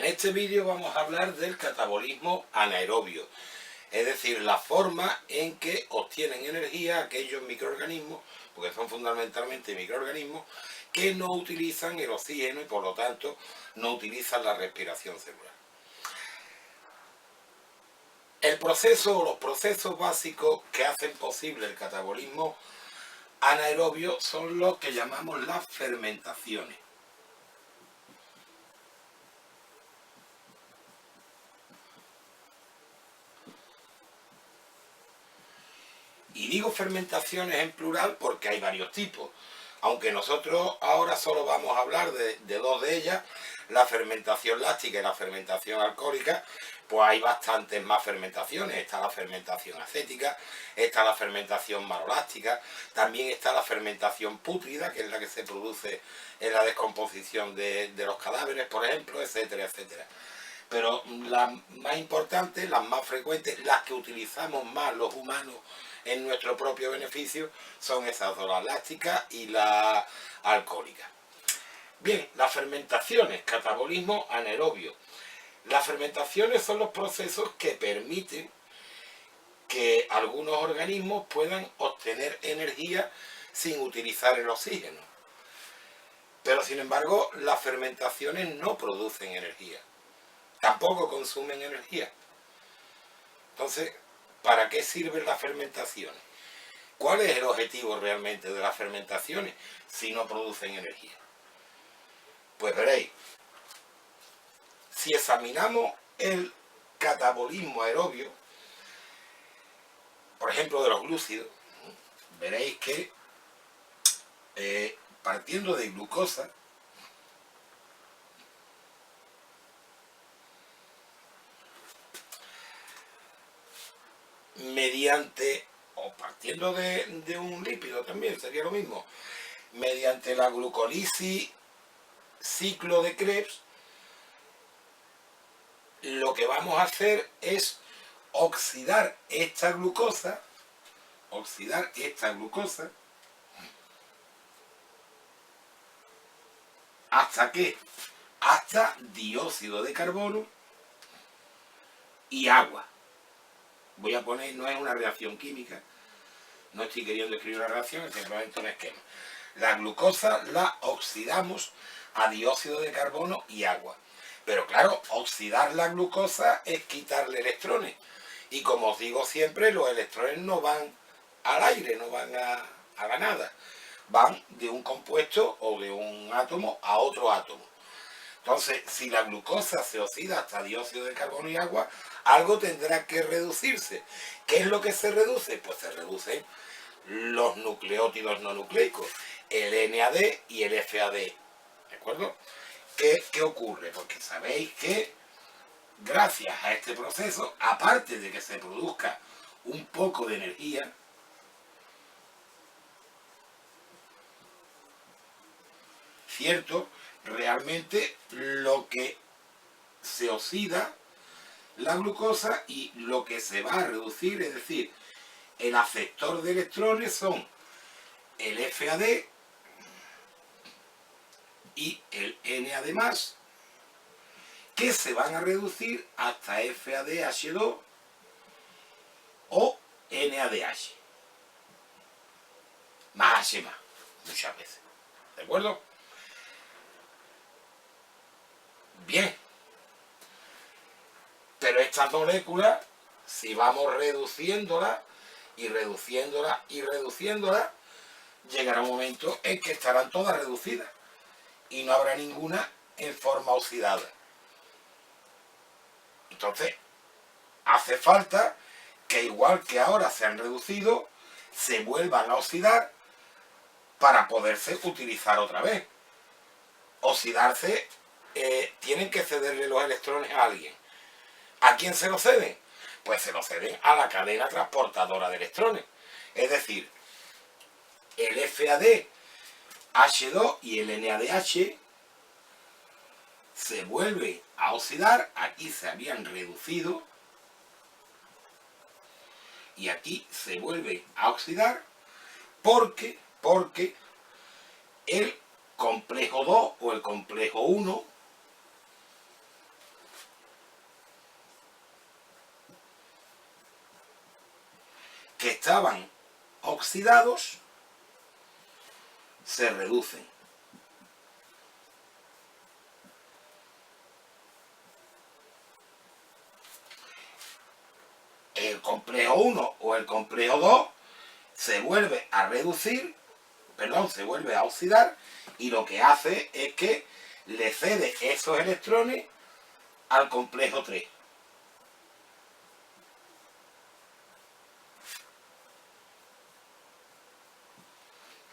En este vídeo vamos a hablar del catabolismo anaerobio, es decir, la forma en que obtienen energía aquellos microorganismos, porque son fundamentalmente microorganismos, que no utilizan el oxígeno y por lo tanto no utilizan la respiración celular. El proceso o los procesos básicos que hacen posible el catabolismo anaerobio son los que llamamos las fermentaciones. Y digo fermentaciones en plural porque hay varios tipos, aunque nosotros ahora solo vamos a hablar de dos de ellas, la fermentación láctica y la fermentación alcohólica. Pues hay bastantes más fermentaciones. Está la fermentación acética, está la fermentación maloláctica, también está la fermentación pútrida, que es la que se produce en la descomposición de los cadáveres, por ejemplo, etcétera, etcétera. Pero las más importantes, las más frecuentes, las que utilizamos más los humanos en nuestro propio beneficio, son esas dos, la láctica y la alcohólica. Bien, las fermentaciones, catabolismo anaerobio. Las fermentaciones son los procesos que permiten que algunos organismos puedan obtener energía sin utilizar el oxígeno. Pero sin embargo, las fermentaciones no producen energía, tampoco consumen energía. Entonces, ¿para qué sirven las fermentaciones? ¿Cuál es el objetivo realmente de las fermentaciones si no producen energía? Pues veréis, si examinamos el catabolismo aerobio, por ejemplo de los glúcidos, veréis que partiendo de glucosa, mediante, o partiendo de un lípido también, sería lo mismo, mediante la glucólisis ciclo de Krebs, lo que vamos a hacer es oxidar esta glucosa, ¿hasta qué? Hasta dióxido de carbono y agua. Voy a poner, no es una reacción química, no estoy queriendo escribir una reacción, es simplemente un esquema. La glucosa la oxidamos a dióxido de carbono y agua. Pero claro, oxidar la glucosa es quitarle electrones. Y como os digo siempre, los electrones no van al aire, no van a la nada. Van de un compuesto o de un átomo a otro átomo. Entonces, si la glucosa se oxida hasta dióxido de carbono y agua, algo tendrá que reducirse. ¿Qué es lo que se reduce? Pues se reducen los nucleótidos no nucleicos, el NAD y el FAD. ¿De acuerdo? ¿Qué ocurre? Porque sabéis que gracias a este proceso, aparte de que se produzca un poco de energía, cierto, realmente lo que se oxida la glucosa y lo que se va a reducir, es decir, el aceptor de electrones son el FAD y el NAD+, que se van a reducir hasta FADH2 o NADH, más H+, muchas veces. ¿De acuerdo? Bien. Pero estas moléculas, si vamos reduciéndolas y reduciéndolas y reduciéndolas, llegará un momento en que estarán todas reducidas y no habrá ninguna en forma oxidada. Entonces, hace falta que igual que ahora se han reducido, se vuelvan a oxidar para poderse utilizar otra vez. Oxidarse, tienen que cederle los electrones a alguien. ¿A quién se lo ceden? Pues se lo ceden a la cadena transportadora de electrones. Es decir, el FAD-H2 y el NADH se vuelven a oxidar. Aquí se habían reducido y aquí se vuelven a oxidar porque el complejo 2 o el complejo 1 que estaban oxidados se reducen. El complejo 1 o el complejo 2 se vuelve a reducir, se vuelve a oxidar, y lo que hace es que le cede esos electrones al complejo 3.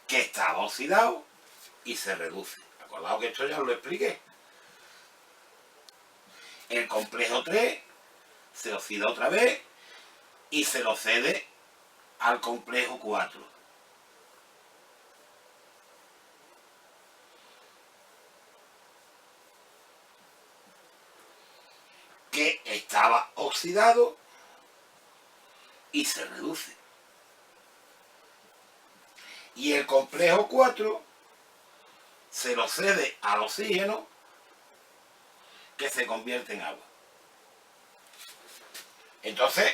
Que estaba oxidado y se reduce. Acordado que esto ya lo expliqué. El complejo 3 se oxida otra vez y se lo cede al complejo 4. Que estaba oxidado y se reduce. Y el complejo 4 se lo cede al oxígeno, que se convierte en agua. Entonces,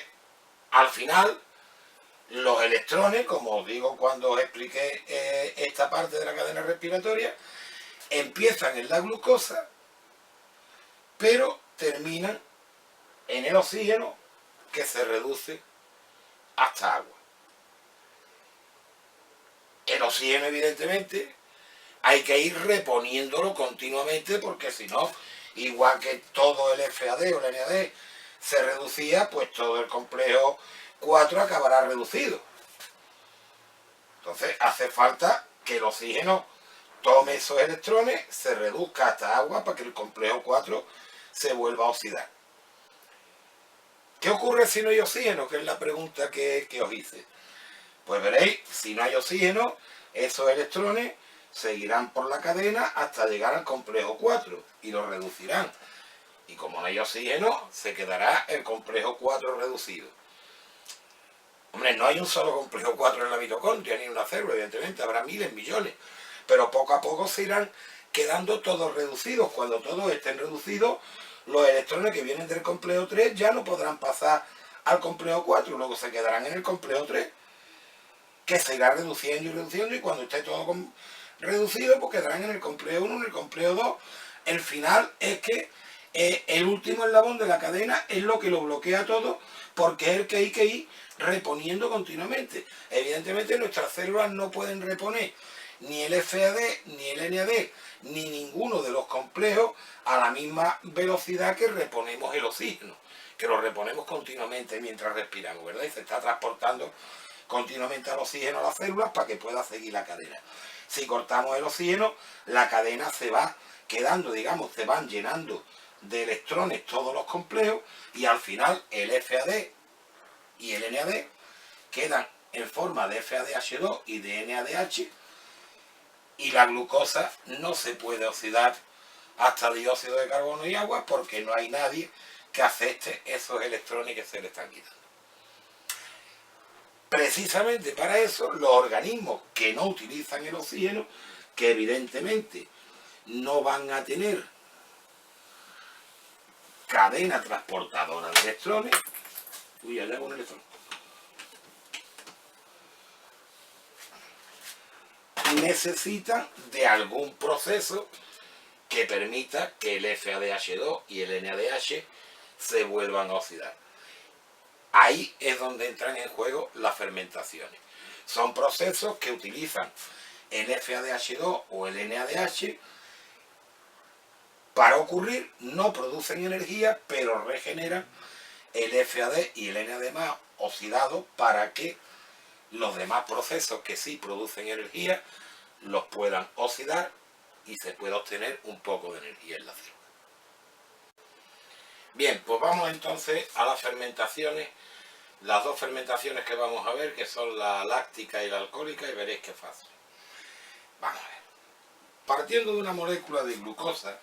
al final, los electrones, como os digo cuando os expliqué esta parte de la cadena respiratoria, empiezan en la glucosa, pero terminan en el oxígeno, que se reduce hasta agua. El oxígeno, evidentemente, hay que ir reponiéndolo continuamente, porque si no, igual que todo el FAD o el NAD se reducía, pues todo el complejo 4 acabará reducido. Entonces hace falta que el oxígeno tome esos electrones, se reduzca hasta agua para que el complejo 4 se vuelva a oxidar. ¿Qué ocurre si no hay oxígeno? Que es la pregunta que os hice. Pues veréis, si no hay oxígeno, esos electrones seguirán por la cadena hasta llegar al complejo 4 y lo reducirán. Y como no hay oxígeno, se quedará el complejo 4 reducido. Hombre, no hay un solo complejo 4 en la mitocondria, ni en una célula, evidentemente, habrá miles, millones. Pero poco a poco se irán quedando todos reducidos. Cuando todos estén reducidos, los electrones que vienen del complejo 3 ya no podrán pasar al complejo 4, luego se quedarán en el complejo 3, que se irá reduciendo y reduciendo, y cuando esté todo reducido, pues quedarán en el complejo 1, en el complejo 2. El final es que el último eslabón de la cadena es lo que lo bloquea todo, porque es el que hay que ir reponiendo continuamente. Evidentemente nuestras células no pueden reponer ni el FAD, ni el NAD, ni ninguno de los complejos a la misma velocidad que reponemos el oxígeno, que lo reponemos continuamente mientras respiramos, ¿verdad? Y se está transportando continuamente al oxígeno a las células para que pueda seguir la cadena. Si cortamos el oxígeno, la cadena se va quedando, digamos, se van llenando de electrones todos los complejos, y al final el FAD y el NAD quedan en forma de FADH2 y de NADH, y la glucosa no se puede oxidar hasta dióxido de carbono y agua, porque no hay nadie que acepte esos electrones que se le están quitando. Precisamente para eso, los organismos que no utilizan el oxígeno, que evidentemente no van a tener cadena transportadora de electrones, allá con el electrón, necesitan de algún proceso que permita que el FADH2 y el NADH se vuelvan a oxidar. Ahí es donde entran en juego las fermentaciones. Son procesos que utilizan el FADH2 o el NADH para ocurrir, no producen energía, pero regeneran el FAD y el NAD+ oxidados para que los demás procesos que sí producen energía los puedan oxidar y se pueda obtener un poco de energía en la célula. Bien, pues vamos entonces a las fermentaciones, las dos fermentaciones que vamos a ver, que son la láctica y la alcohólica, y veréis qué fácil. Vamos a ver. Partiendo de una molécula de glucosa,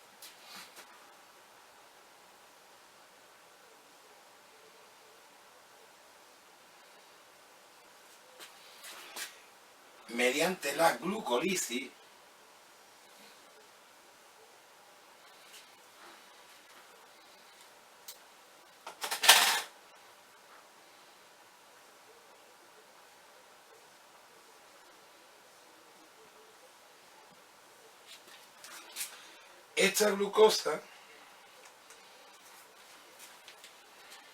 mediante la glucólisis, esta glucosa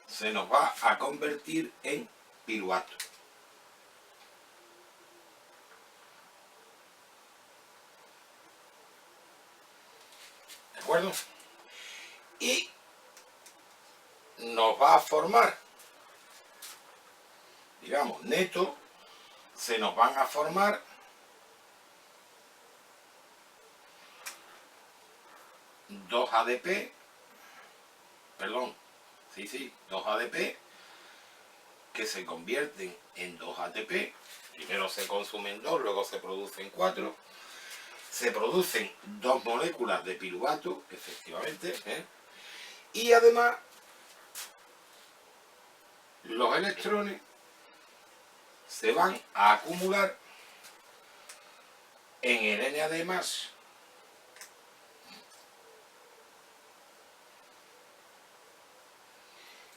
se nos va a convertir en piruvato. ¿De acuerdo? Y nos va a formar, digamos, neto, se nos van a formar dos ADP, dos ADP que se convierten en 2 ATP. Primero se consumen 2, luego se producen 4. Se producen 2 moléculas de piruvato, efectivamente, y además los electrones se van a acumular en el NAD+,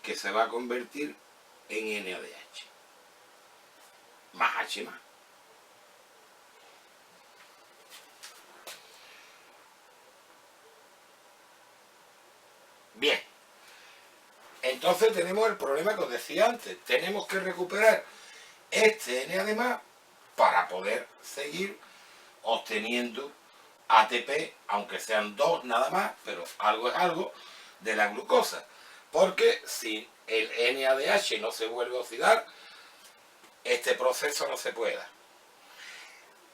que se va a convertir en NADH, más H+. Bien, entonces tenemos el problema que os decía antes. Tenemos que recuperar este NAD+ para poder seguir obteniendo ATP, aunque sean 2 nada más, pero algo es algo, de la glucosa. Porque si el NADH no se vuelve a oxidar, este proceso no se puede dar.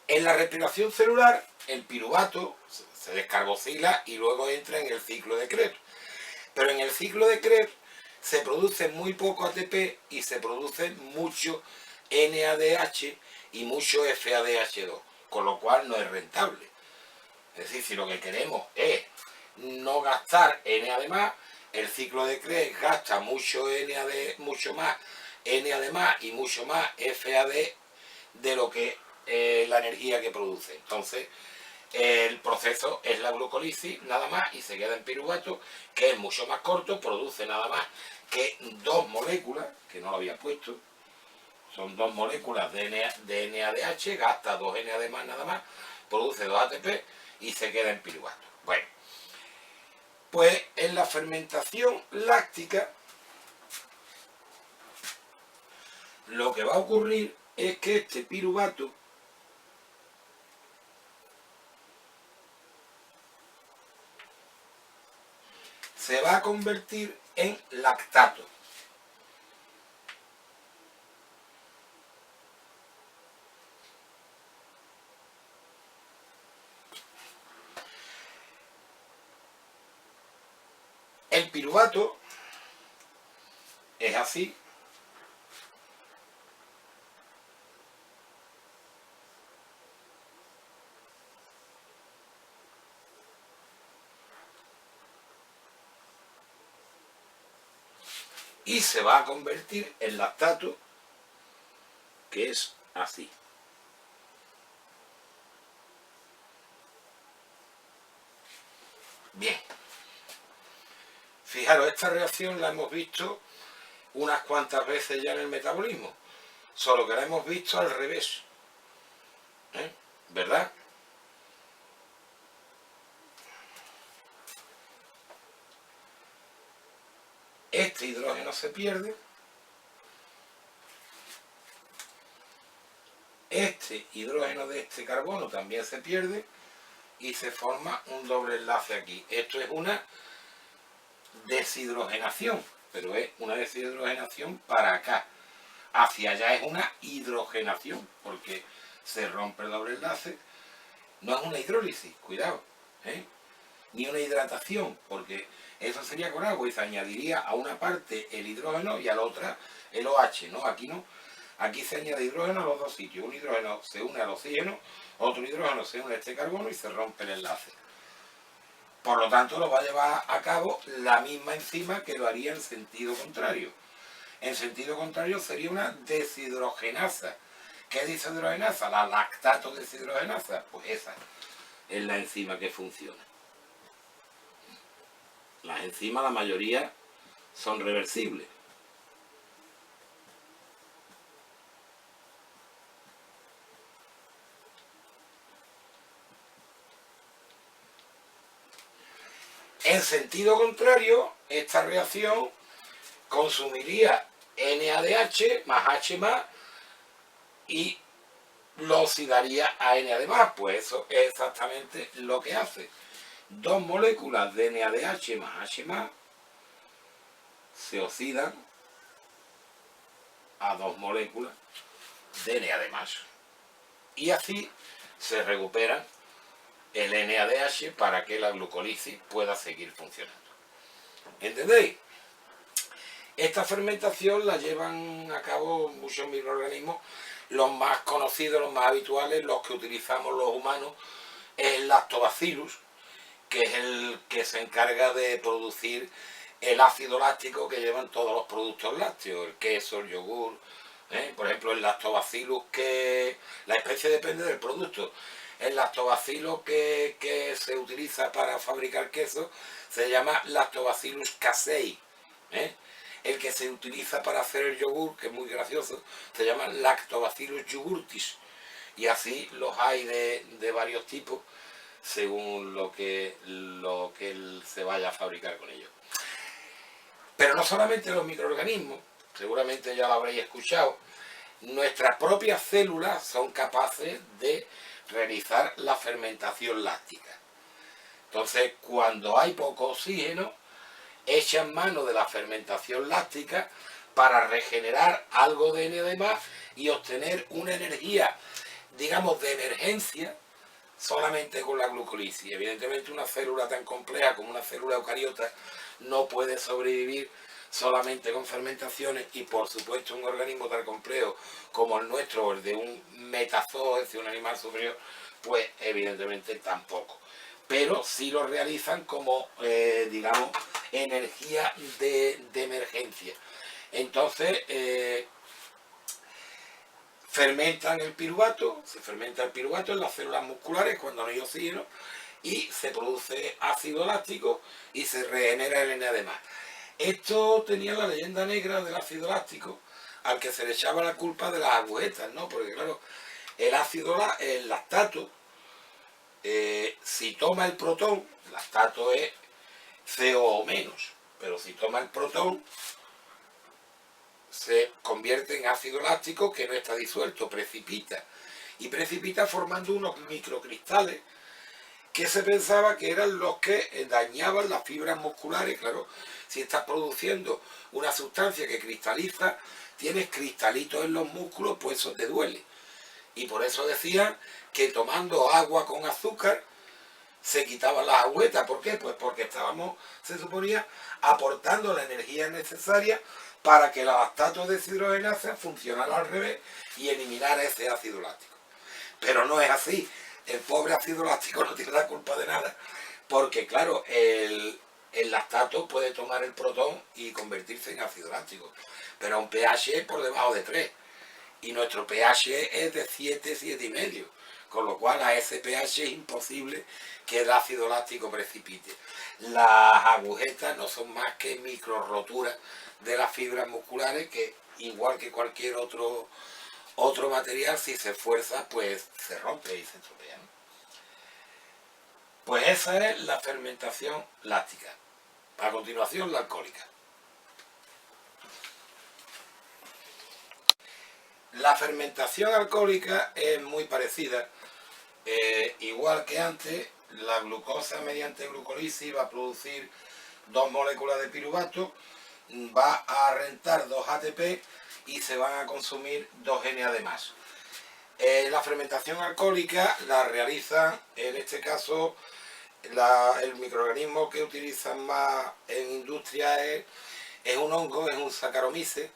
En la respiración celular, el piruvato se descarboxila y luego entra en el ciclo de Krebs. Pero en el ciclo de Krebs se produce muy poco ATP y se produce mucho NADH y mucho FADH2, con lo cual no es rentable. Es decir, si lo que queremos es no gastar NAD+, el ciclo de Krebs gasta mucho NAD, mucho más NAD+ y mucho más FAD de lo que la energía que produce. Entonces, el proceso es la glucólisis nada más y se queda en piruvato, que es mucho más corto, produce nada más que 2 moléculas, que no lo había puesto, son 2 moléculas de NADH, gasta 2 NAD+ nada más, produce 2 ATP y se queda en piruvato. Bueno, pues en la fermentación láctica lo que va a ocurrir es que este piruvato se va a convertir en lactato. El piruvato es así. Y se va a convertir en lactato, que es así. Bien. Fijaros, esta reacción la hemos visto unas cuantas veces ya en el metabolismo, solo que la hemos visto al revés. ¿Verdad? Este hidrógeno se pierde. Este hidrógeno de este carbono también se pierde y se forma un doble enlace aquí. Esto es una deshidrogenación, pero es una deshidrogenación para acá. Hacia allá es una hidrogenación, porque se rompe el doble enlace. No es una hidrólisis, cuidado, ni una hidratación, porque eso sería con agua y se añadiría a una parte el hidrógeno y a la otra el OH, ¿no? Aquí no. Aquí se añade hidrógeno a los dos sitios. Un hidrógeno se une al oxígeno, otro hidrógeno se une a este carbono y se rompe el enlace. Por lo tanto, lo va a llevar a cabo la misma enzima que lo haría en sentido contrario. En sentido contrario sería una deshidrogenasa. ¿Qué es deshidrogenasa? La lactato deshidrogenasa. Pues esa es la enzima que funciona. Las enzimas, la mayoría, son reversibles. En sentido contrario, esta reacción consumiría NADH más H más y lo oxidaría a NAD+. Pues eso es exactamente lo que hace. Dos moléculas de NADH más H más se oxidan a dos moléculas de NAD+. Y así se recupera el NADH para que la glucólisis pueda seguir funcionando. ¿Entendéis? Esta fermentación la llevan a cabo muchos microorganismos. Los más conocidos, los más habituales, los que utilizamos los humanos, es el Lactobacillus, que es el que se encarga de producir el ácido láctico que llevan todos los productos lácteos, el queso, el yogur. Por ejemplo, el Lactobacillus, que la especie depende del producto. El Lactobacillus que se utiliza para fabricar queso se llama Lactobacillus casei. El que se utiliza para hacer el yogur, que es muy gracioso, se llama Lactobacillus yogurtis. Y así los hay de varios tipos, según lo que se vaya a fabricar con ellos. Pero no solamente los microorganismos, seguramente ya lo habréis escuchado, nuestras propias células son capaces de realizar la fermentación láctica. Entonces, cuando hay poco oxígeno, echan mano de la fermentación láctica para regenerar algo de NAD+ y obtener una energía, digamos, de emergencia solamente con la glucólisis. Evidentemente una célula tan compleja como una célula eucariota no puede sobrevivir solamente con fermentaciones, y por supuesto un organismo tan complejo como el nuestro o el de un metazoo, es decir, un animal superior, pues evidentemente tampoco. Pero sí lo realizan como, digamos, energía de emergencia. Entonces, fermentan el piruvato, se fermenta el piruvato en las células musculares cuando no hay oxígeno y se produce ácido láctico y se regenera el NAD+. Esto tenía la leyenda negra del ácido láctico, al que se le echaba la culpa de las agujetas, ¿no? Porque claro, el lactato, si toma el protón, el lactato es CO menos, pero si toma el protón, se convierte en ácido láctico que no está disuelto, precipita. Y precipita formando unos microcristales que se pensaba que eran los que dañaban las fibras musculares. Claro, si estás produciendo una sustancia que cristaliza, tienes cristalitos en los músculos, pues eso te duele. Y por eso decían que tomando agua con azúcar se quitaban las agüetas. ¿Por qué? Pues porque estábamos, se suponía, aportando la energía necesaria para que la lactato deshidrogenasa funcionara al revés y eliminara ese ácido láctico. Pero no es así. El pobre ácido láctico no tiene la culpa de nada, porque claro, el lactato puede tomar el protón y convertirse en ácido láctico, pero a un pH por debajo de 3. Y nuestro pH es de 7, 7,5. Con lo cual a ese pH es imposible que el ácido láctico precipite. Las agujetas no son más que micro roturas de las fibras musculares que, igual que cualquier otro material, si se esfuerza, pues se rompe y se estropea, ¿no? Pues esa es la fermentación láctica. A continuación, la alcohólica. La fermentación alcohólica es muy parecida. Igual que antes, la glucosa mediante glucólisis va a producir dos moléculas de piruvato, va a rentar 2 ATP y se van a consumir 2 NAD+. La fermentación alcohólica la realiza, en este caso, el microorganismo que utilizan más en industria es un hongo, es un Saccharomyces,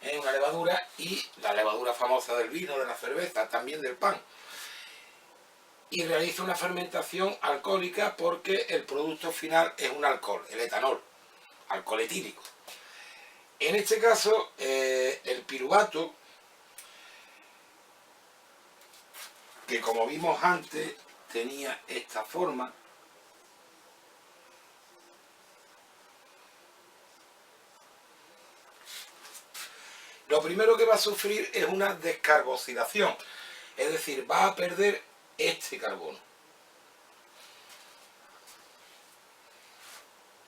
es una levadura, y la levadura famosa del vino, de la cerveza, también del pan. Y realiza una fermentación alcohólica porque el producto final es un alcohol, el etanol, alcohol etílico. En este caso, el piruvato, que como vimos antes tenía esta forma, lo primero que va a sufrir es una descarboxilación, es decir, va a perder este carbono.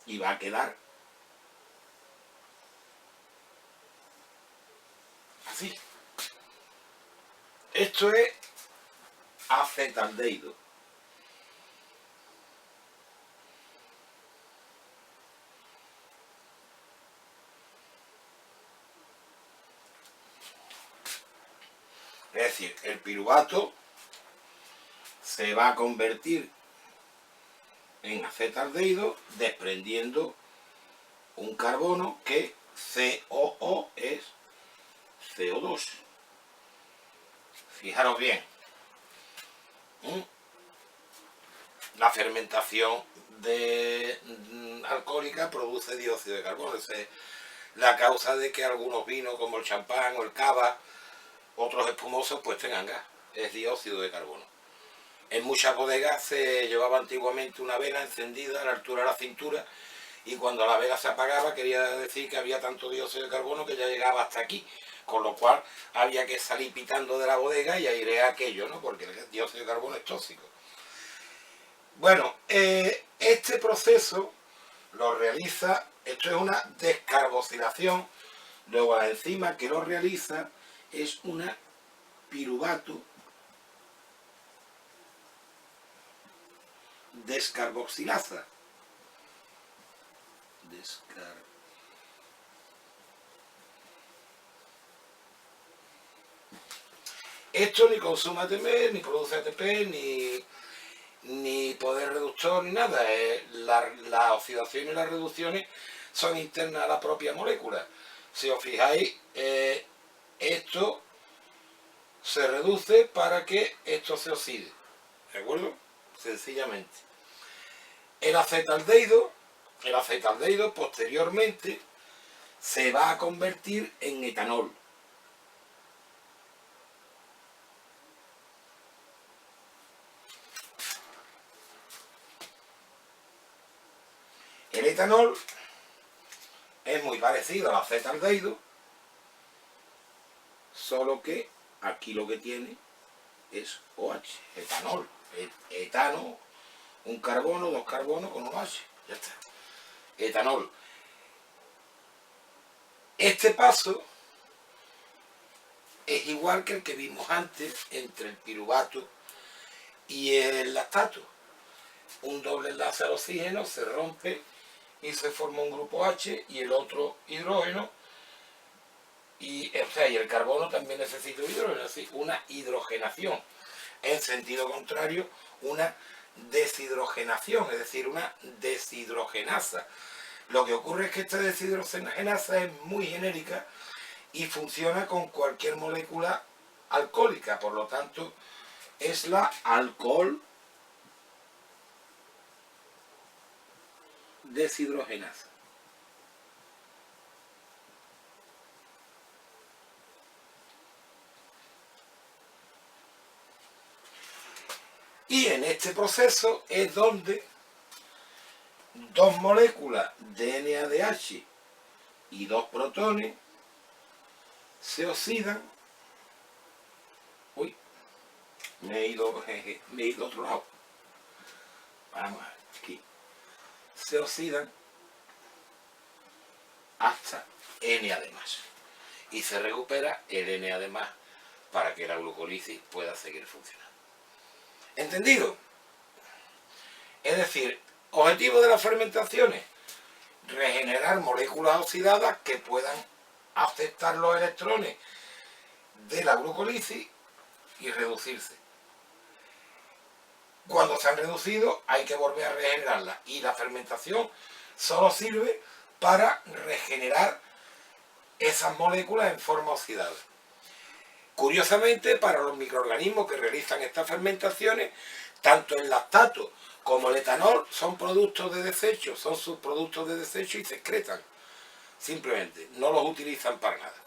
y va a quedar así. Esto es acetaldehído. Es decir, el piruvato se va a convertir en acetaldehído desprendiendo un carbono que COO es CO2. Fijaros bien. La fermentación alcohólica produce dióxido de carbono. Esa es la causa de que algunos vinos como el champán o el cava, otros espumosos, pues tengan gas. Es dióxido de carbono. En muchas bodegas se llevaba antiguamente una vela encendida a la altura de la cintura y cuando la vela se apagaba quería decir que había tanto dióxido de carbono que ya llegaba hasta aquí, con lo cual había que salir pitando de la bodega y airear aquello, ¿no? Porque el dióxido de carbono es tóxico. Bueno, este proceso lo realiza, esto es una descarboxilación, luego la enzima que lo realiza es una piruvato descarboxilasa. Esto ni consume ATP, ni produce ATP, ni poder reductor, ni nada. Las oxidaciones y las reducciones son internas a la propia molécula. Si os fijáis, esto se reduce para que esto se oxide. ¿De acuerdo? Sencillamente. El acetaldehído posteriormente se va a convertir en etanol. El etanol es muy parecido al acetaldehído, solo que aquí lo que tiene es OH, etanol. Etano, un carbono, dos carbonos con un OH. Ya está. Etanol. Este paso es igual que el que vimos antes entre el piruvato y el lactato. Un doble enlace al oxígeno se rompe y se forma un grupo H y el otro hidrógeno. Y el carbono también necesita hidrógeno, así una hidrogenación. En sentido contrario, una deshidrogenación, es decir, una deshidrogenasa. Lo que ocurre es que esta deshidrogenasa es muy genérica y funciona con cualquier molécula alcohólica, por lo tanto es la alcohol deshidrogenasa. Y en este proceso es donde dos moléculas de NADH y dos protones se oxidan. Uy, me he ido a otro lado. Vamos a ver, aquí. Se oxidan hasta NAD+. Y se recupera el NAD+, para que la glucólisis pueda seguir funcionando. ¿Entendido? Es decir, objetivo de las fermentaciones, regenerar moléculas oxidadas que puedan aceptar los electrones de la glucólisis y reducirse. Cuando se han reducido hay que volver a regenerarlas y la fermentación solo sirve para regenerar esas moléculas en forma oxidada. Curiosamente, para los microorganismos que realizan estas fermentaciones, tanto el lactato como el etanol son productos de desecho, son subproductos de desecho y se excretan. Simplemente, no los utilizan para nada.